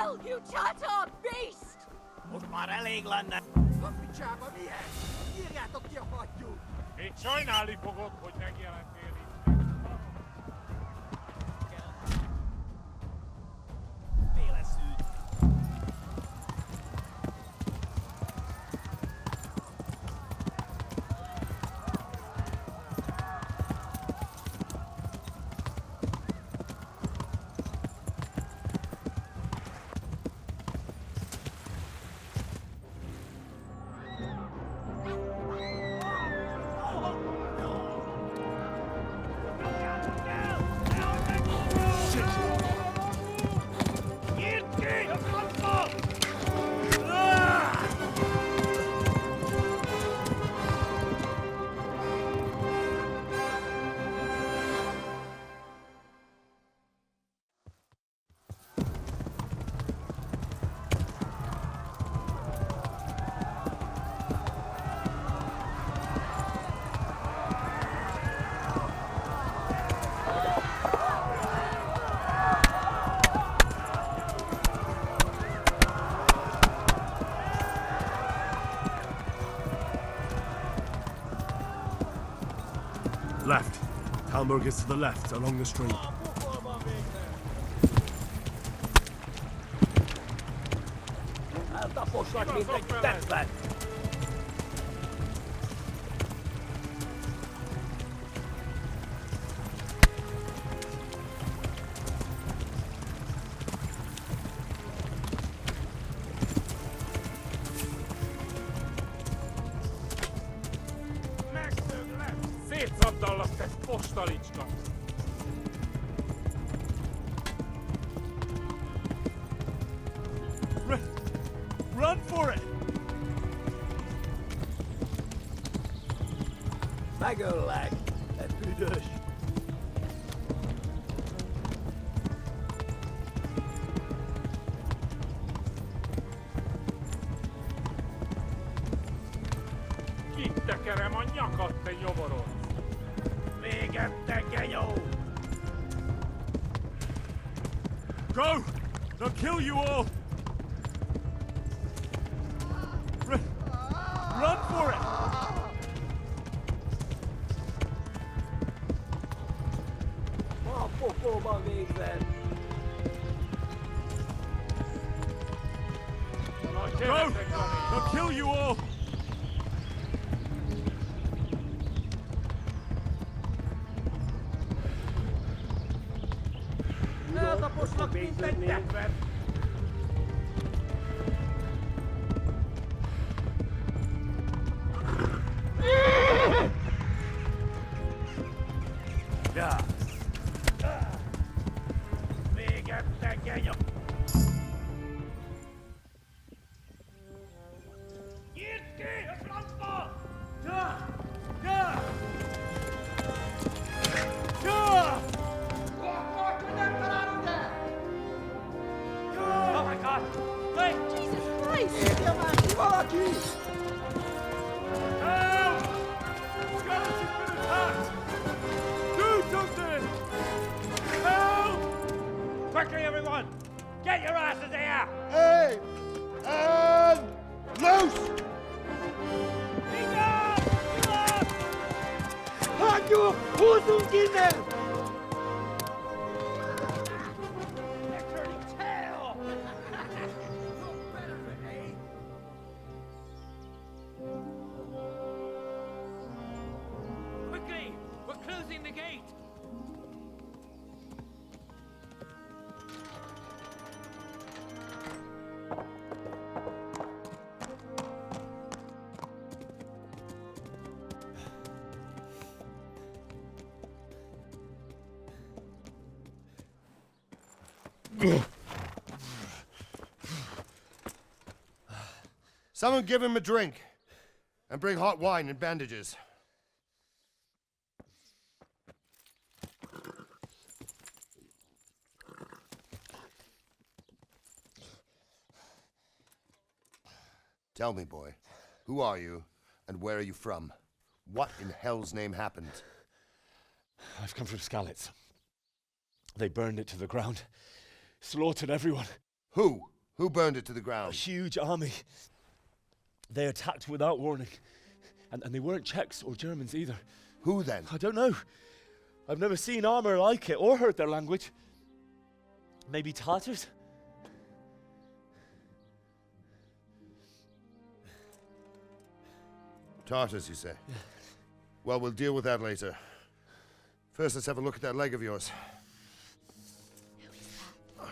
hell, you charter beast! Most már elég lenne. A picsába milyen? Írjátok ki a hattyút! Még sajnálni fogod, hogy megjelentél itt. Féle szűd. Left. Talmberg is to the left, along the street. Eltaposlak, mint egy tetszett. Szétszabdallak, te postalicska! Run for it! Megöllek, te büdös! Kitekerem a nyakat, te nyomoros! Véget, te genyó! Go! They'll kill you all! Run for it! A pokóba végzett! Go! They'll kill you all! Eltaposlak, mint egy tetszett! Ja. Véget, te genyó! Nyitd ki a francba! Ja! Ja! Ja! Nem találod el! Ja! Oh my God! Wait! Jesus Christ! Írja már ki valaki! Help! Skeleton's been attacked! Do something! Help! Quickly, everyone! Get your asses here! Hey! And loose! Enough! Enough! Hattyú! Húzzunk innen! They're turning tail! Quickly! We're closing the gate! Someone give him a drink. And bring hot wine and bandages. Tell me, boy, who are you and where are you from? What in hell's name happened? I've come from Skalitz. They burned it to the ground, slaughtered everyone. Who? Who burned it to the A ground? huge army. They attacked without warning. And they weren't Czechs or Germans either. Who then? I don't know. I've never seen armor like it or heard their language. Maybe Tatars? Tartars, you say? Yeah. Well, we'll deal with that later. First, let's have a look at that leg of yours. I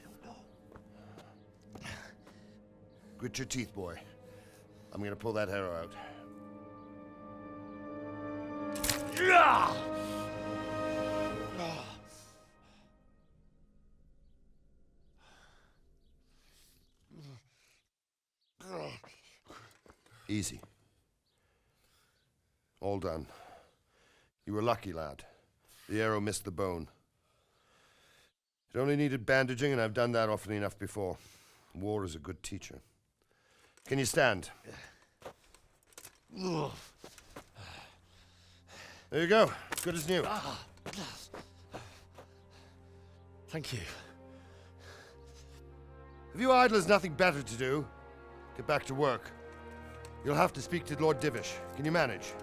don't know. Grit your teeth, boy. I'm gonna pull that arrow out. Easy. All done. You were lucky, lad. The arrow missed the bone. It only needed bandaging, and I've done that often enough before. War is a good teacher. Can you stand? There you go. Good as new. Thank you. Have you idlers nothing better to do? Get back to work. You'll have to speak to Lord Divish. Can you manage?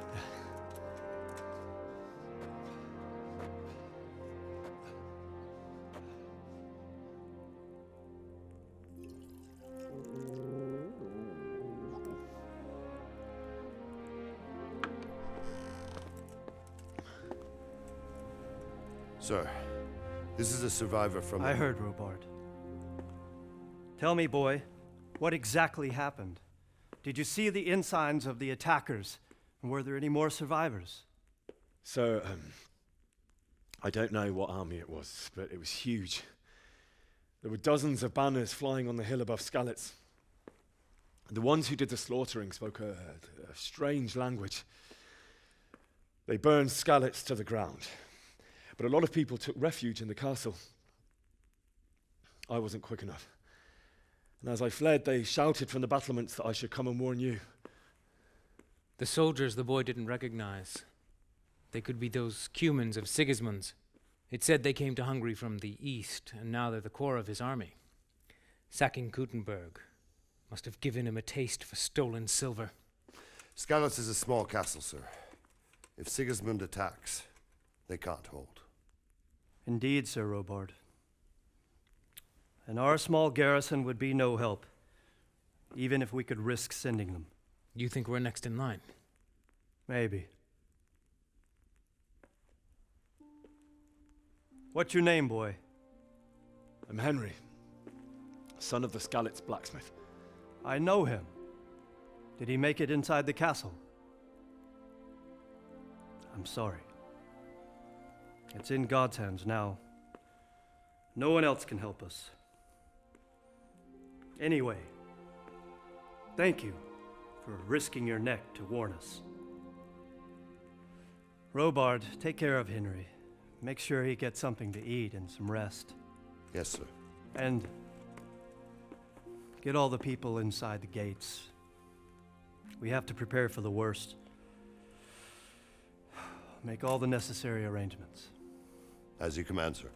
Sir, this is a survivor from I heard, Robard. Tell me, boy, what exactly happened? Did you see the ensigns of the attackers? And were there any more survivors? So, I don't know what army it was, but it was huge. There were dozens of banners flying on the hill above Skalitz. The ones who did the slaughtering spoke a strange language. They burned Skalitz to the ground. But a lot of people took refuge in the castle. I wasn't quick enough. And as I fled, they shouted from the battlements that I should come and warn you. The soldiers the boy didn't recognize. They could be those Cumans of Sigismund's. It said they came to Hungary from the east, and now they're the core of his army. Sacking Kuttenberg must have given him a taste for stolen silver. Skalitz is a small castle, sir. If Sigismund attacks, they can't hold. Indeed, Sir Robard. And our small garrison would be no help, even if we could risk sending them. You think we're next in line? Maybe. What's your name, boy? I'm Henry, son of the Skalitz blacksmith. I know him. Did he make it inside the castle? I'm sorry. It's in God's hands now. No one else can help us. Anyway, thank you for risking your neck to warn us. Robard, take care of Henry. Make sure he gets something to eat and some rest. Yes, sir. And get all the people inside the gates. We have to prepare for the worst. Make all the necessary arrangements. As you command, sir.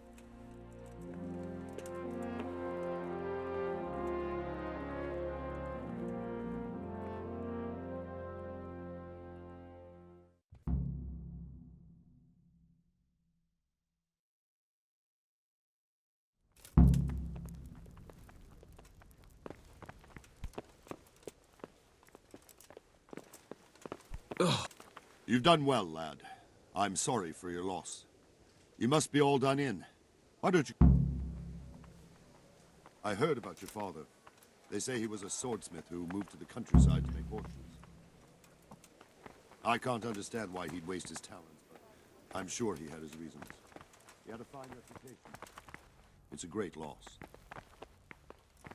You've done well, lad. I'm sorry for your loss. You must be all done in. Why don't you... I heard about your father. They say he was a swordsmith who moved to the countryside to make horseshoes. I can't understand why he'd waste his talents, but I'm sure he had his reasons. He had a fine reputation. It's a great loss.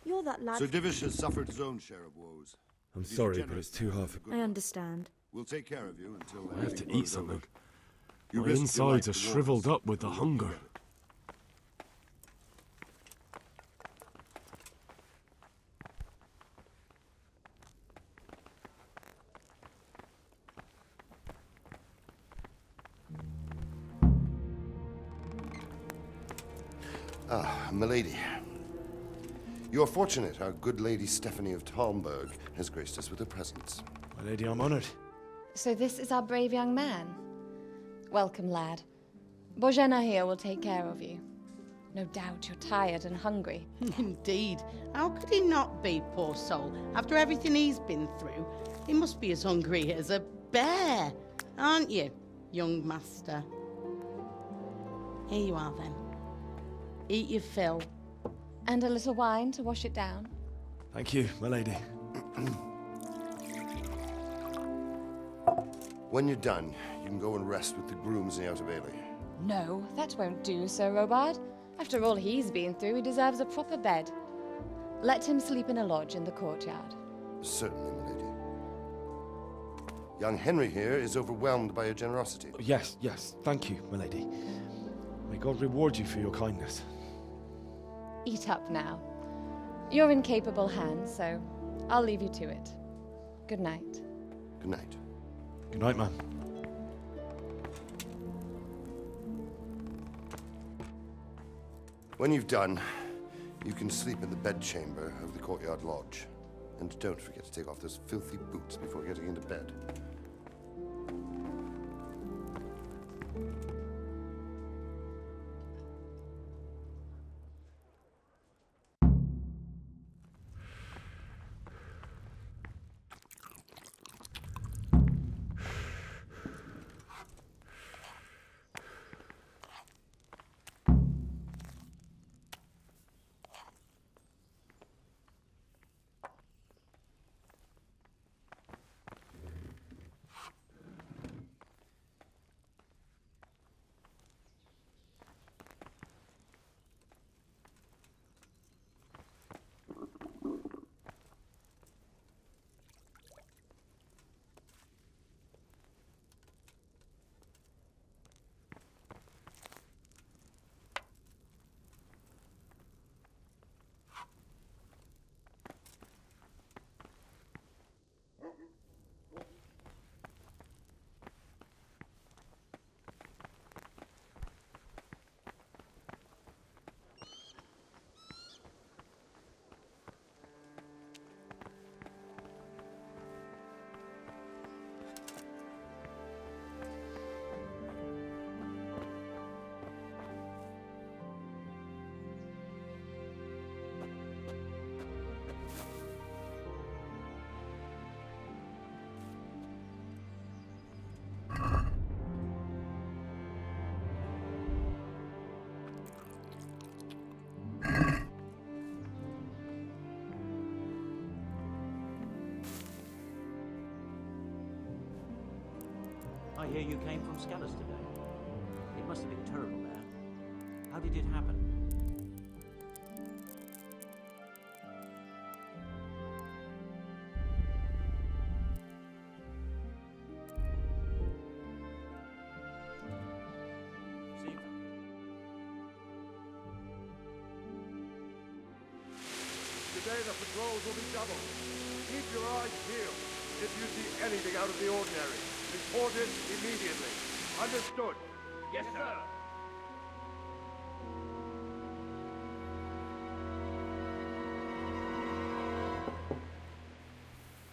You're that lad. Sir Divish has suffered his own share of woes. I'm He's a sorry, but generous it's too man hard with a for... good I heart. understand. We'll take care of you until... I have to everything eat blows something. over. You My risked your life insides are to warn shriveled us. up with the We won't hunger. forget it. Ah, milady. You're fortunate our good lady Stephanie of Talmberg has graced us with her presence. My lady, I'm honored. So this is our brave young man. Welcome, lad. Bojana here will take care of you. No doubt you're tired and hungry. Indeed. How could he not be, poor soul? After everything he's been through, he must be as hungry as a bear, aren't you, young master? Here you are, then. Eat your fill. And a little wine to wash it down. Thank you, my lady. When you're done, you can go and rest with the grooms in the Outer Bailey. No, that won't do, Sir Robard. After all he's been through, he deserves a proper bed. Let him sleep in a lodge in the courtyard. Certainly, my lady. Young Henry here is overwhelmed by your generosity. Yes, yes. Thank you, my lady. May God reward you for your kindness. Eat up now. You're in capable hands, so I'll leave you to it. Good night. Good night. Good night, ma'am. When you've done, you can sleep in the bedchamber of the courtyard lodge. And don't forget to take off those filthy boots before getting into bed. I hear you came from Scallas today. It must have been terrible there. How did it happen? Today the patrols will be doubled. Keep your eyes peeled. If you see anything out of the ordinary, report it immediately. Understood? Yes, sir.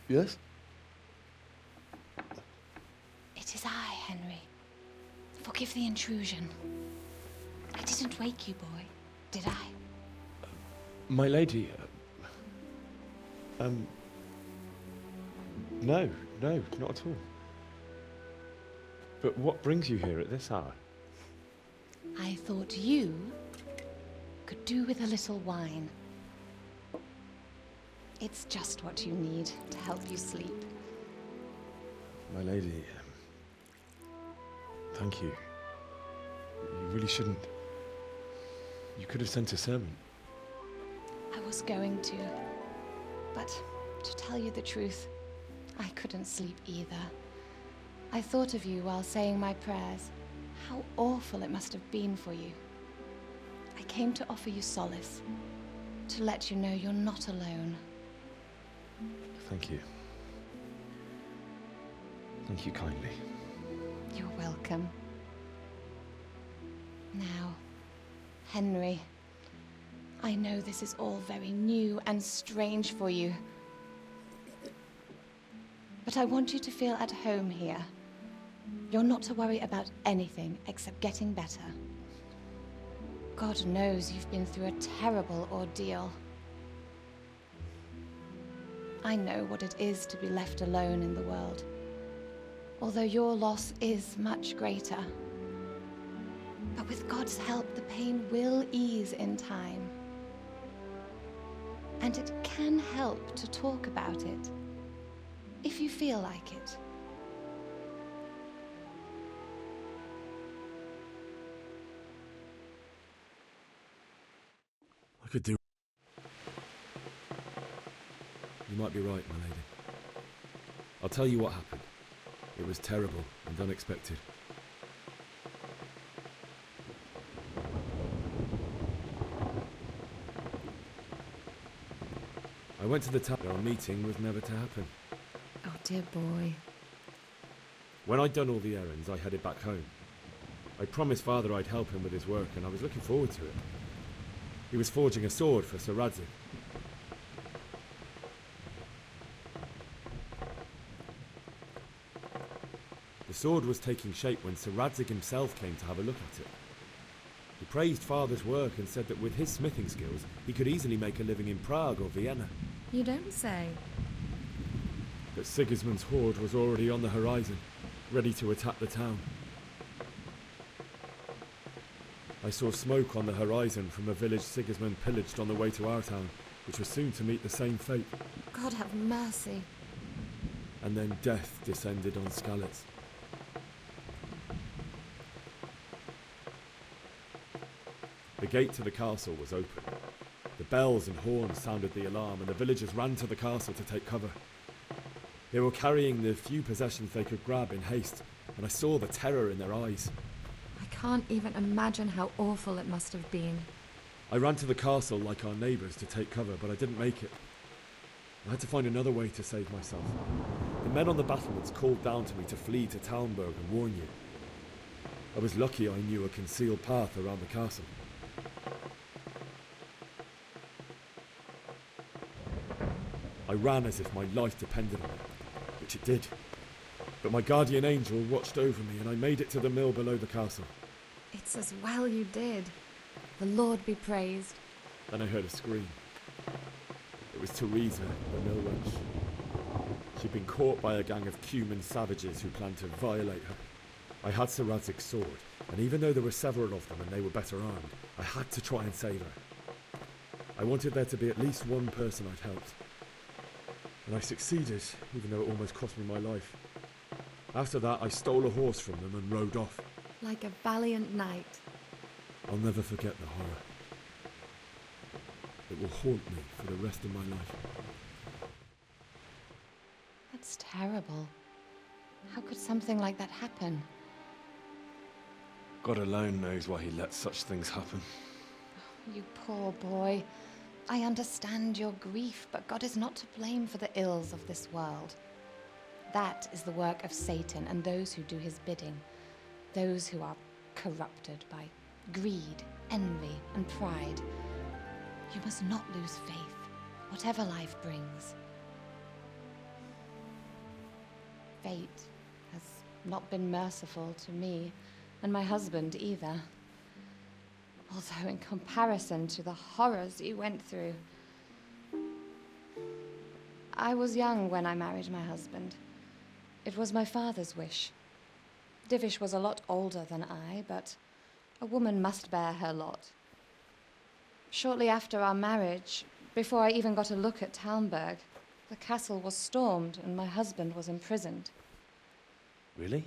Yes? It is I, Henry. Forgive the intrusion. I didn't wake you, boy, did I? My lady, no, not at all. But what brings you here at this hour? I thought you could do with a little wine. It's just what you need to help you sleep. My lady, thank you. You really shouldn't. You could have sent a servant. I was going to, but to tell you the truth, I couldn't sleep either. I thought of you while saying my prayers. How awful it must have been for you. I came to offer you solace, to let you know you're not alone. Thank you. Thank you kindly. You're welcome. Now, Henry, I know this is all very new and strange for you. But I want you to feel at home here. You're not to worry about anything except getting better. God knows you've been through a terrible ordeal. I know what it is to be left alone in the world, although your loss is much greater. But with God's help, the pain will ease in time. And it can help to talk about it, if you feel like it. I could do. You might be right, my lady. I'll tell you what happened. It was terrible and unexpected. I went to the town. Our meeting was never to happen. Oh, dear boy. When I'd done all the errands, I headed back home. I promised Father I'd help him with his work, and I was looking forward to it. He was forging a sword for Sir Radzig. The sword was taking shape when Sir Radzig himself came to have a look at it. He praised Father's work and said that with his smithing skills, he could easily make a living in Prague or Vienna. You don't say. But Sigismund's horde was already on the horizon, ready to attack the town. I saw smoke on the horizon from a village Sigismund pillaged on the way to our town, which was soon to meet the same fate. God have mercy. And then death descended on Skalitz. The gate to the castle was open. The bells and horns sounded the alarm, and the villagers ran to the castle to take cover. They were carrying the few possessions they could grab in haste, and I saw the terror in their eyes. I can't even imagine how awful it must have been. I ran to the castle like our neighbours to take cover, but I didn't make it. I had to find another way to save myself. The men on the battlements called down to me to flee to Talmberg and warn you. I was lucky I knew a concealed path around the castle. I ran as if my life depended on it, which it did. But my guardian angel watched over me, and I made it to the mill below the castle. It's as well you did. The Lord be praised. Then I heard a scream. It was Teresa, the mill wench. She'd been caught by a gang of Cuman savages who planned to violate her. I had Sir Radzig's sword, and even though there were several of them and they were better armed, I had to try and save her. I wanted there to be at least one person I'd helped. And I succeeded, even though it almost cost me my life. After that, I stole a horse from them and rode off. Like a valiant knight. I'll never forget the horror. It will haunt me for the rest of my life. That's terrible. How could something like that happen? God alone knows why he lets such things happen. You poor boy. I understand your grief, but God is not to blame for the ills of this world. That is the work of Satan and those who do his bidding. Those who are corrupted by greed, envy, and pride. You must not lose faith, whatever life brings. Fate has not been merciful to me, and my husband either. Although in comparison to the horrors you went through. I was young when I married my husband. It was my father's wish. Divish was a lot older than I, but a woman must bear her lot. Shortly after our marriage, before I even got a look at Talmberg, the castle was stormed and my husband was imprisoned. Really?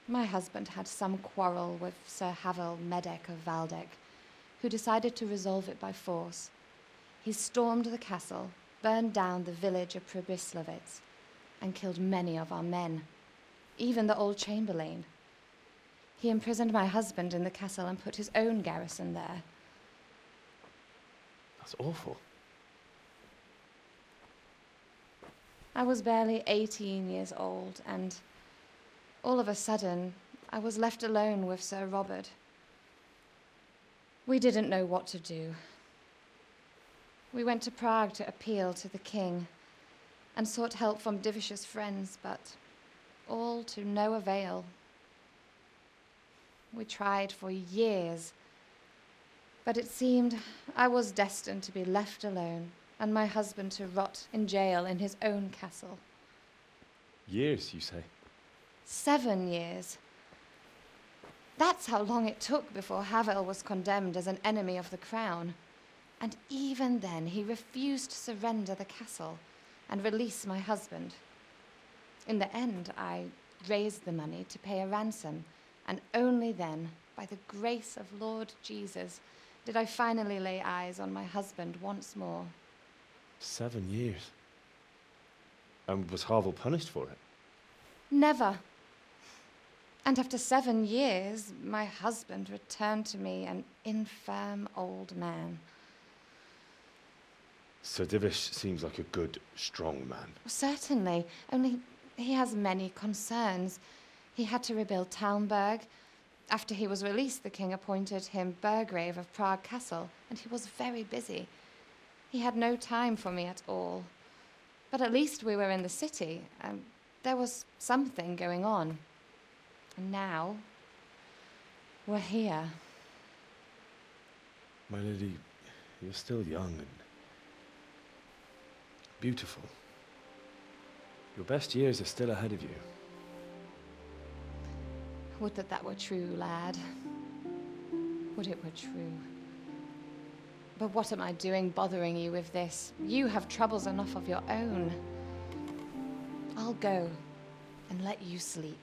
My husband had some quarrel with Sir Havel Medek of Valdek, who decided to resolve it by force. He stormed the castle, burned down the village of Pribyslavitz, and killed many of our men, even the old chamberlain. He imprisoned my husband in the castle and put his own garrison there. That's awful. I was barely 18 years old, and all of a sudden, I was left alone with Sir Robert. We didn't know what to do. We went to Prague to appeal to the king and sought help from Divish's friends, but all to no avail. We tried for years, but it seemed I was destined to be left alone and my husband to rot in jail in his own castle. Years, you say? 7 years. That's how long it took before Havel was condemned as an enemy of the crown. And even then, he refused to surrender the castle and release my husband. In the end, I raised the money to pay a ransom, and only then, by the grace of Lord Jesus, did I finally lay eyes on my husband once more. 7 years? And was Havel punished for it? Never. And after 7 years, my husband returned to me an infirm old man. Sir Divish seems like a good, strong man. Certainly, only he has many concerns. He had to rebuild Talmberg. After he was released, the king appointed him Burgrave of Prague Castle, and he was very busy. He had no time for me at all. But at least we were in the city, and there was something going on. And now, we're here. My lady, you're still young and beautiful. Your best years are still ahead of you. Would that that were true, lad. Would it were true. But what am I doing bothering you with this? You have troubles enough of your own. I'll go and let you sleep.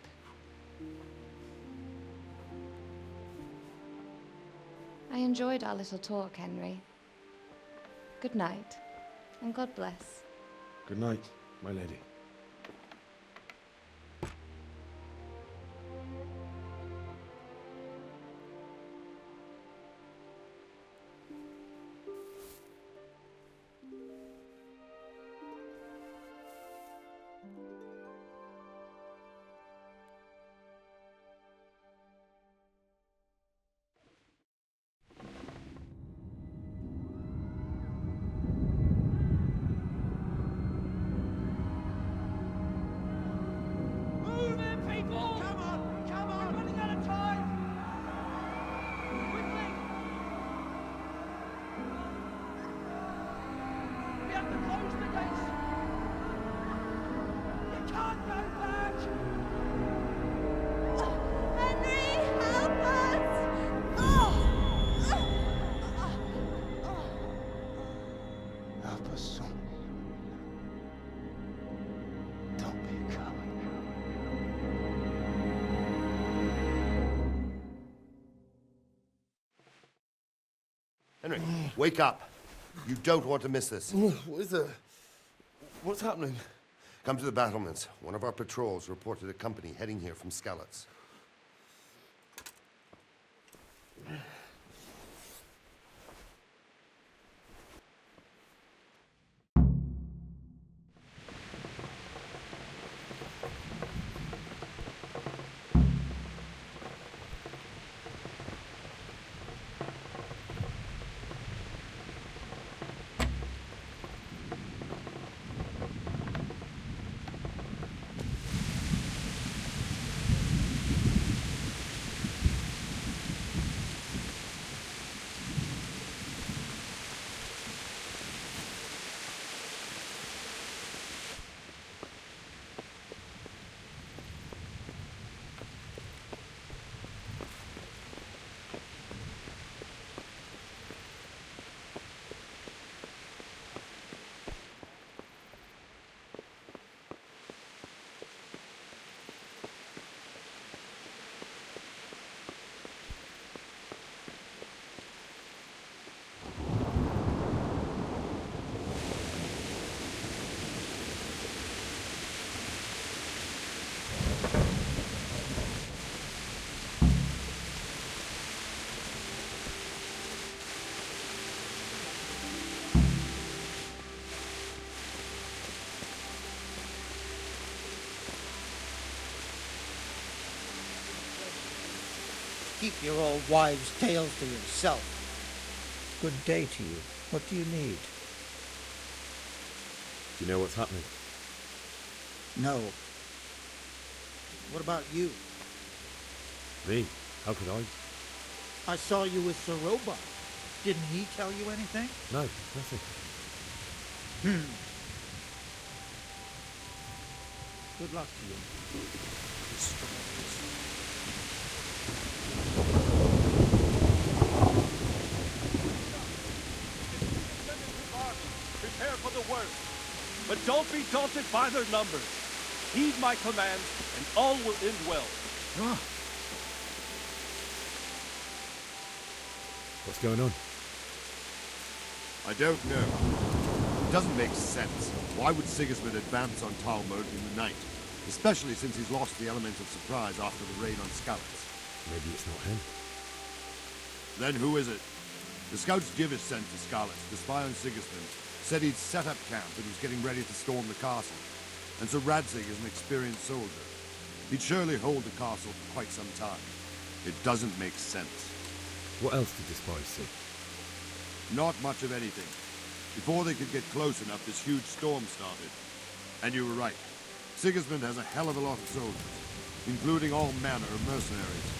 I enjoyed our little talk, Henry. Good night, and God bless. Good night, my lady. Move in, people! Come on! Come on! We're running out of time! Quickly! We have to close the gates! You can't go back! Henry, help us! Help us, son. Don't be a coward. Henry, wake up. You don't want to miss this. What is it? What's happening? Come to the battlements. One of our patrols reported a company heading here from Skalitz. Keep your old wives' tales to yourself. Good day to you. What do you need? Do you know what's happening? No. What about you? Me? How could I? I saw you with Sir Robot. Didn't he tell you anything? No, nothing. Good luck to you. Prepare for the worst. But don't be daunted by their numbers. Heed my command, and all will end well. What's going on? I don't know. It doesn't make sense. Why would Sigismund advance on Talmud in the night? Especially since he's lost the element of surprise after the raid on Skalitz. Maybe it's not him. Then who is it? The scouts Divish sent to Skalitz to spy on Sigismund said he'd set up camp and was getting ready to storm the castle. And so Radzig is an experienced soldier. He'd surely hold the castle for quite some time. It doesn't make sense. What else did the spies see? Not much of anything. Before they could get close enough, this huge storm started. And you were right. Sigismund has a hell of a lot of soldiers, including all manner of mercenaries.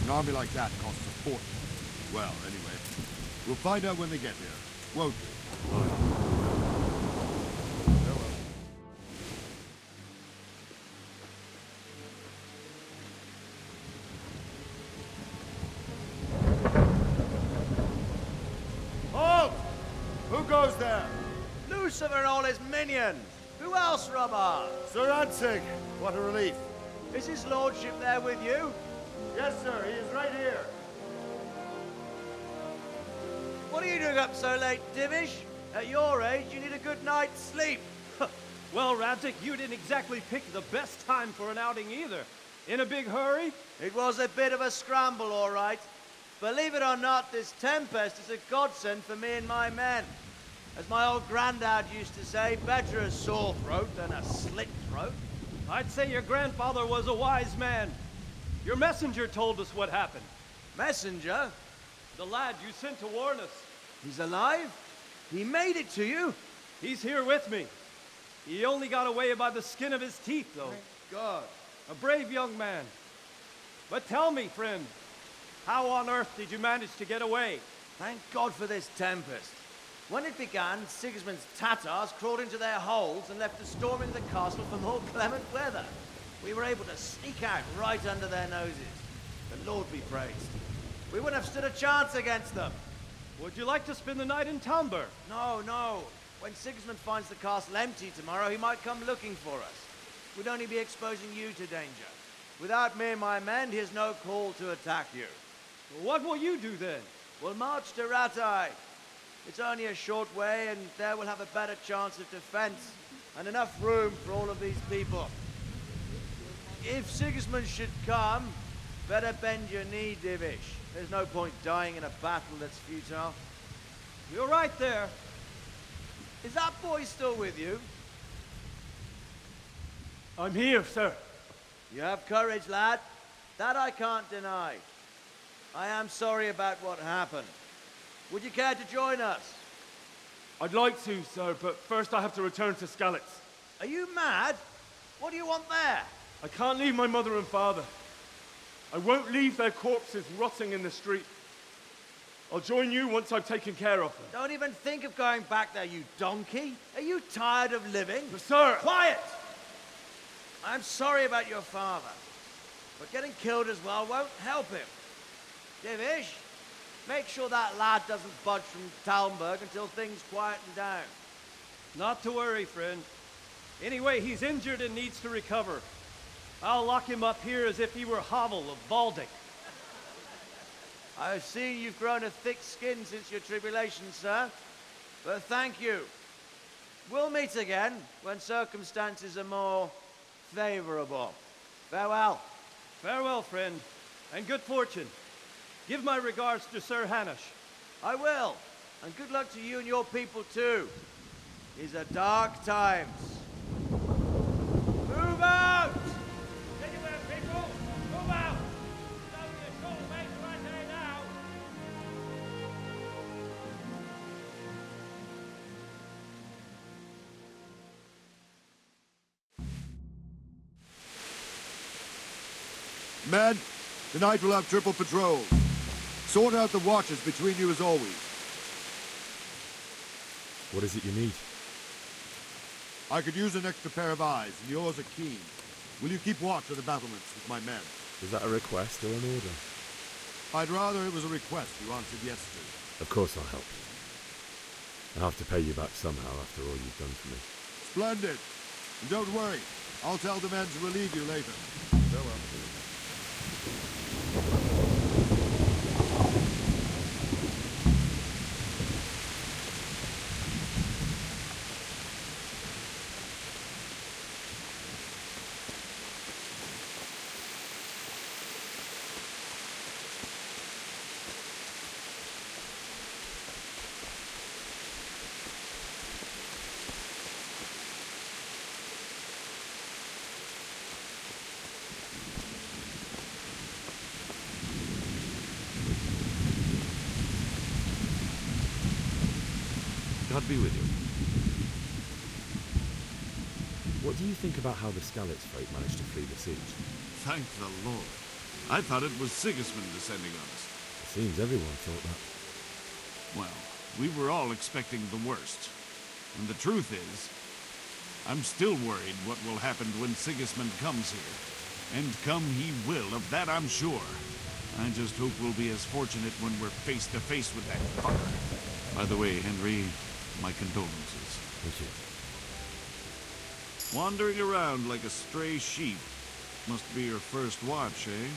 An army like that costs a fortune. Well, anyway, we'll find out when they get here, won't we? Halt! Who goes there? Lucifer and all his minions. Who else, Robert? Sir Radzig. What a relief. Is his lordship there with you? Yes, sir. He is right here. What are you doing up so late, Divish? At your age, you need a good night's sleep. Well, Radzig, you didn't exactly pick the best time for an outing either. In a big hurry? It was a bit of a scramble, all right. Believe it or not, this tempest is a godsend for me and my men. As my old granddad used to say, better a sore throat than a slit throat. I'd say your grandfather was a wise man. Your messenger told us what happened. Messenger? The lad you sent to warn us. He's alive? He made it to you? He's here with me. He only got away by the skin of his teeth, though. Thank God. A brave young man. But tell me, friend, how on earth did you manage to get away? Thank God for this tempest. When it began, Sigismund's Tatars crawled into their holes and left us storming the castle for more clement weather. We were able to sneak out right under their noses. The Lord be praised. We wouldn't have stood a chance against them. Would you like to spend the night in Talmberg? No, no. When Sigismund finds the castle empty tomorrow, he might come looking for us. We'd only be exposing you to danger. Without me and my men, he has no call to attack you. What will you do then? We'll march to Ratai. It's only a short way, and there we'll have a better chance of defense and enough room for all of these people. If Sigismund should come, better bend your knee, Divish. There's no point dying in a battle that's futile. You're right there. Is that boy still with you? I'm here, sir. You have courage, lad. That I can't deny. I am sorry about what happened. Would you care to join us? I'd like to, sir, but first I have to return to Skalitz. Are you mad? What do you want there? I can't leave my mother and father. I won't leave their corpses rotting in the street. I'll join you once I've taken care of them. Don't even think of going back there, you donkey. Are you tired of living? But sir! Quiet! I'm sorry about your father, but getting killed as well won't help him. Divish, make sure that lad doesn't budge from Talmberg until things quieten down. Not to worry, friend. Anyway, he's injured and needs to recover. I'll lock him up here as if he were Havel of Baldic. I see you've grown a thick skin since your tribulation, sir. But thank you. We'll meet again when circumstances are more favorable. Farewell. Farewell, friend, and good fortune. Give my regards to Sir Hanush. I will. And good luck to you and your people, too. These are dark times. Move out! Anywhere, people! Move out! It's only a short way to right there now. Men, tonight we'll have triple patrols. Sort out the watches between you as always. What is it you need? I could use an extra pair of eyes, and yours are keen. Will you keep watch of the battlements with my men? Is that a request or an order? I'd rather it was a request you answered yes to. Of course I'll help you. I'll have to pay you back somehow after all you've done for me. Splendid. And don't worry, I'll tell the men to relieve you later. Farewell. God be with you. What do you think about how the Skalitz folk managed to flee the siege? Thank the Lord. I thought it was Sigismund descending on us. It seems everyone thought that. Well, we were all expecting the worst. And the truth is, I'm still worried what will happen when Sigismund comes here. And come he will, of that I'm sure. I just hope we'll be as fortunate when we're face to face with that fucker. By the way, Henry, my condolences. Thank you. Wandering around like a stray sheep. Must be your first watch, eh?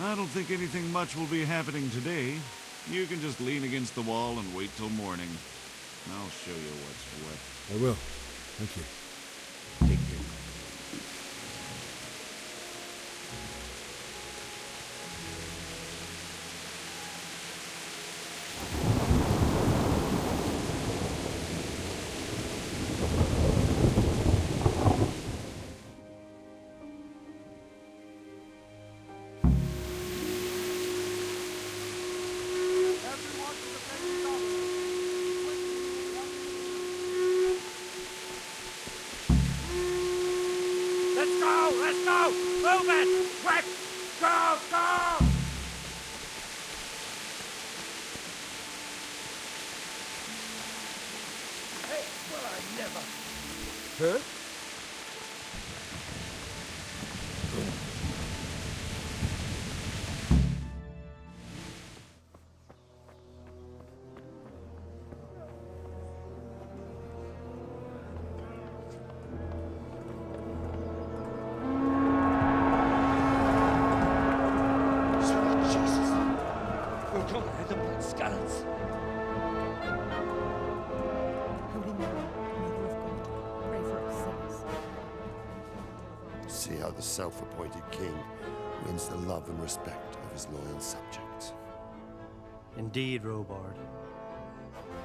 I don't think anything much will be happening today. You can just lean against the wall and wait till morning. I'll show you what's what. I will. Thank you. Take care. Let's go! Move it! Quick! Go! Go! Hey, well, I never... Huh? See how the self-appointed king wins the love and respect of his loyal subjects. Indeed, Robard.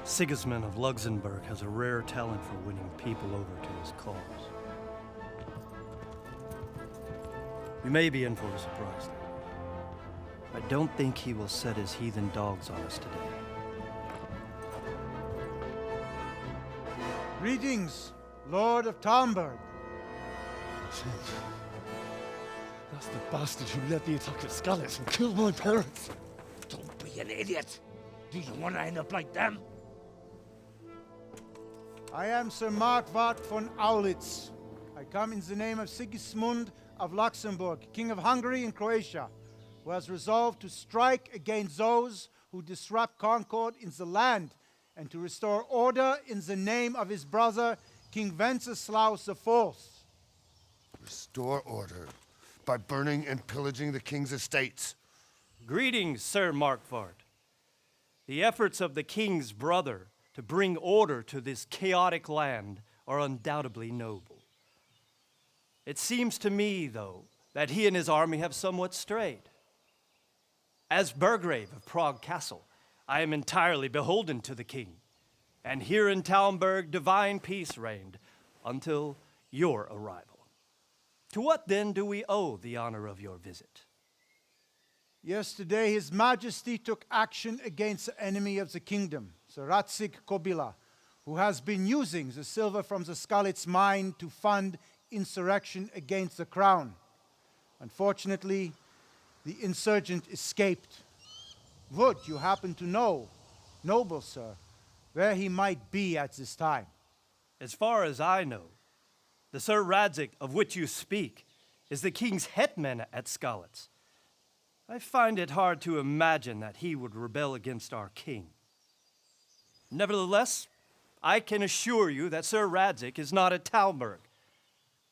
Sigismund of Luxembourg has a rare talent for winning people over to his cause. You may be in for a surprise, though. I don't think he will set his heathen dogs on us today. Greetings, Lord of Talmberg. That's the bastard who led the attack at Skalitz and killed my parents. Don't be an idiot. Do you want to end up like them? I am Sir Markwart von Aulitz. I come in the name of Sigismund of Luxembourg, King of Hungary and Croatia, who has resolved to strike against those who disrupt concord in the land and to restore order in the name of his brother, King Wenceslaus IV. Restore order by burning and pillaging the king's estates. Greetings, Sir Markwart. The efforts of the king's brother to bring order to this chaotic land are undoubtedly noble. It seems to me, though, that he and his army have somewhat strayed. As Burgrave of Prague Castle, I am entirely beholden to the king, and here in Talmberg divine peace reigned until your arrival. To what then do we owe the honor of your visit? Yesterday, His Majesty took action against the enemy of the kingdom, Sir Ratsig Kobila, who has been using the silver from the Skalitz mine to fund insurrection against the crown. Unfortunately, the insurgent escaped. Would you happen to know, noble sir, where he might be at this time? As far as I know, the Sir Radzik of which you speak is the king's hetman at Skalitz. I find it hard to imagine that he would rebel against our king. Nevertheless, I can assure you that Sir Radzik is not at Talmberg.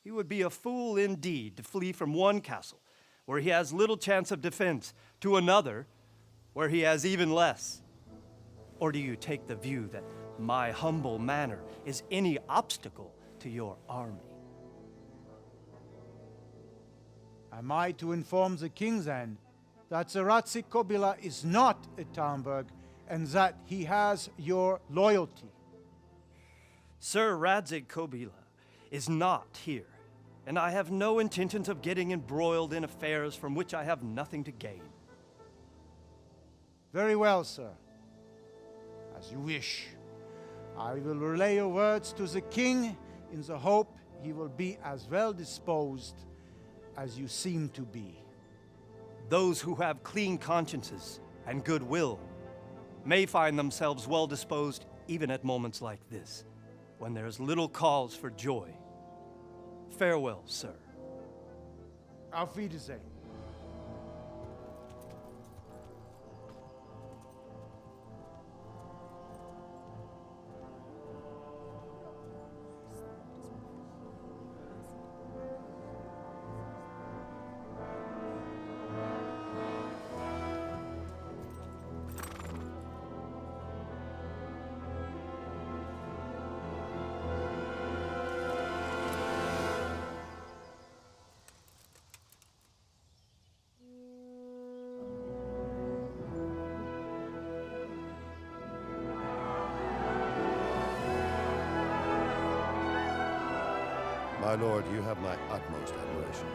He would be a fool indeed to flee from one castle, where he has little chance of defense, to another, where he has even less. Or do you take the view that my humble manner is any obstacle to your army? Am I to inform the king then that Sir Radzik Kobila is not at Talmberg and that he has your loyalty? Sir Radzik Kobila is not here, and I have no intentions of getting embroiled in affairs from which I have nothing to gain. Very well, sir. As you wish. I will relay your words to the king in the hope he will be as well disposed as you seem to be. Those who have clean consciences and goodwill may find themselves well disposed even at moments like this, when there is little cause for joy. Farewell, sir. Auf Wiedersehen. My lord, you have my utmost admiration.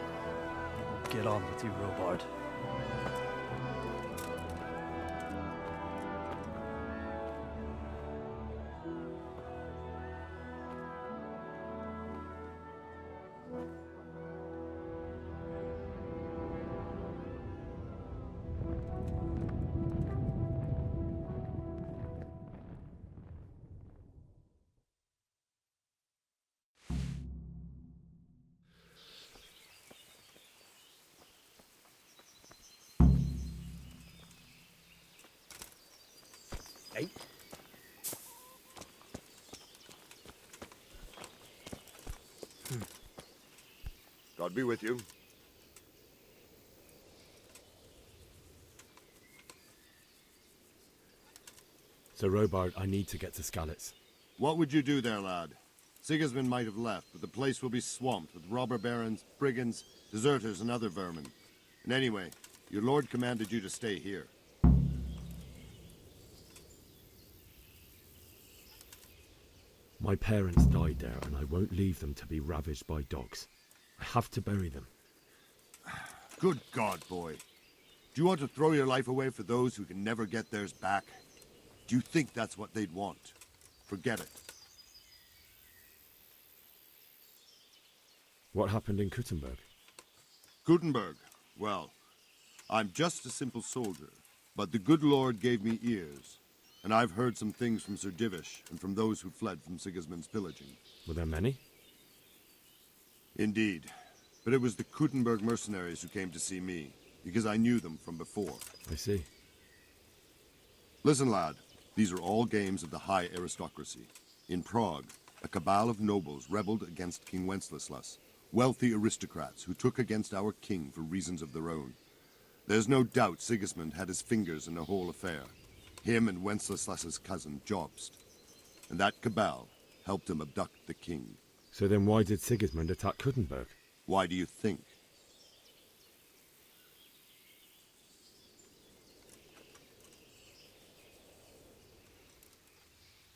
Get on with you, Robard. Hey. God be with you. Sir Robard, I need to get to Skalitz. What would you do there, lad? Sigismund might have left, but the place will be swamped with robber barons, brigands, deserters, and other vermin. And anyway, your lord commanded you to stay here. My parents died there, and I won't leave them to be ravaged by dogs. I have to bury them. Good God, boy. Do you want to throw your life away for those who can never get theirs back? Do you think that's what they'd want? Forget it. What happened in Kuttenberg? Gutenberg. Well, I'm just a simple soldier, but the good Lord gave me ears, and I've heard some things from Sir Divish and from those who fled from Sigismund's pillaging. Were there many? Indeed. But it was the Kuttenberg mercenaries who came to see me, because I knew them from before. I see. Listen, lad. These are all games of the high aristocracy. In Prague, a cabal of nobles rebelled against King Wenceslas, wealthy aristocrats who took against our king for reasons of their own. There's no doubt Sigismund had his fingers in the whole affair. Him and Wenceslas's cousin, Jobst. And that cabal helped him abduct the king. So then why did Sigismund attack Kuttenberg? Why do you think?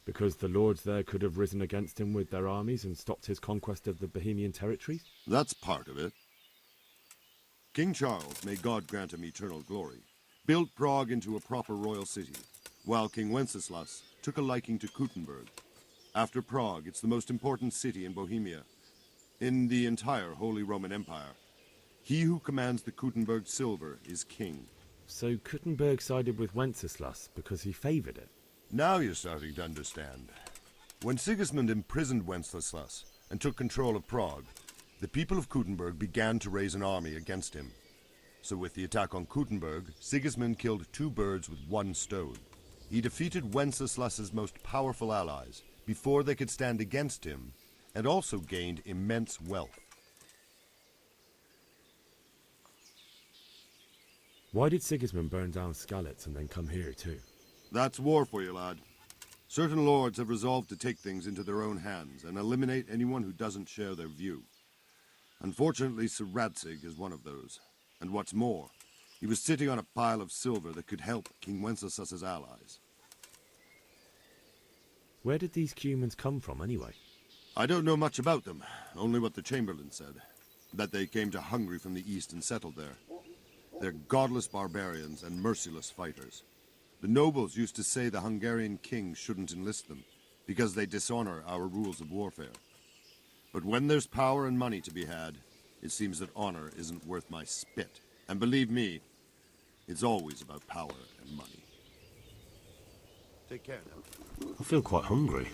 Because the lords there could have risen against him with their armies and stopped his conquest of the Bohemian territories? That's part of it. King Charles, may God grant him eternal glory, built Prague into a proper royal city, while King Wenceslas took a liking to Kuttenberg. After Prague, it's the most important city in Bohemia, in the entire Holy Roman Empire. He who commands the Kuttenberg silver is king. So Kuttenberg sided with Wenceslas because he favored it? Now you're starting to understand. When Sigismund imprisoned Wenceslas and took control of Prague, the people of Kuttenberg began to raise an army against him. So with the attack on Kuttenberg, Sigismund killed 2 birds with 1 stone. He defeated Wenceslas's most powerful allies before they could stand against him, and also gained immense wealth. Why did Sigismund burn down Skalitz and then come here too? That's war for you, lad. Certain lords have resolved to take things into their own hands and eliminate anyone who doesn't share their view. Unfortunately, Sir Radzig is one of those. And what's more, he was sitting on a pile of silver that could help King Wenceslas's allies. Where did these Cumans come from anyway? I don't know much about them, only what the Chamberlain said. That they came to Hungary from the east and settled there. They're godless barbarians and merciless fighters. The nobles used to say the Hungarian king shouldn't enlist them, because they dishonor our rules of warfare. But when there's power and money to be had, it seems that honor isn't worth my spit. And believe me, it's always about power and money. Take care now. I feel quite hungry.